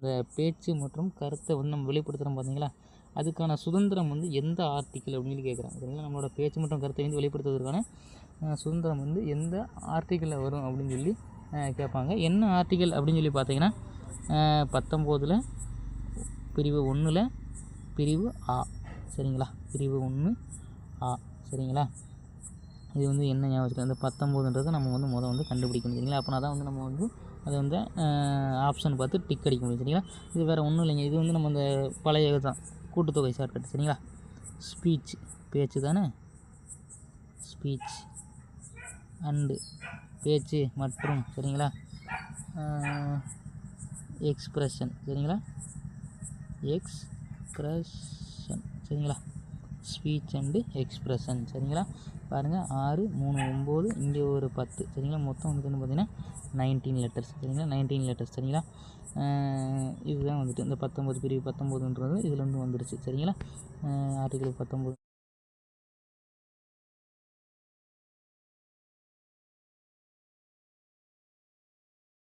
இந்த பேச்சு மற்றும் கருத்தை வந்து நம்ம வெளிப்படுத்துகிறோம் பார்த்தீங்களா, அதுக்கான சுதந்திரம் வந்து எந்த ஆர்டிக்கிள் அப்படின்னு சொல்லி கேட்குறாங்க. சரிங்களா, நம்மளோட பேச்சு மற்றும் கருத்தை வந்து வெளிப்படுத்துவதற்கான சுதந்திரம் வந்து எந்த ஆர்டிக்கிளில் வரும் அப்படின்னு சொல்லி கேட்பாங்க. என்ன ஆர்டிக்கிள் அப்படின்னு சொல்லி பார்த்தீங்கன்னா 19 பிரிவு 1 பிரிவு ஆ. சரிங்களா, பிரிவு 1 ஆ. சரிங்களா, இது வந்து என்ன ஞாபகம் வச்சுக்கலாம், இந்த 19ன்றதை நம்ம வந்து வந்து கண்டுபிடிக்கணும். சரிங்களா, அப்போனா தான் வந்து நம்ம வந்து அதை வந்து ஆப்ஷன் பார்த்து டிக் அடிக்க முடியும். சரிங்களா, இது வேறு ஒன்றும் இல்லைங்க, இது வந்து நம்ம இந்த பழைய தான் கூட்டுத்தொகை ஷார்ட்கட். சரிங்களா, ஸ்பீச் பேச்சு தானே, ஸ்பீச் அண்டு பேச்சு மற்றும். சரிங்களா, எக்ஸ்பிரஷன். சரிங்களா, எக்ஸ்பிரஷன். சரிங்களா, ஸ்பீச் அண்டு எக்ஸ்பிரஷன். சரிங்களா, பாருங்கள் 6, 3, 9, இங்கே ஒரு 10. சரிங்களா, மொத்தம் வந்துட்டு பார்த்தீங்கன்னா 19 லெட்டர்ஸ். சரிங்களா, 19 லெட்டர்ஸ். சரிங்களா, இதுதான் வந்துட்டு இந்த 19 பிரிவு 19ன்றது இதுலேருந்து வந்துடுச்சு. சரிங்களா, ஆர்டிகிள் 19.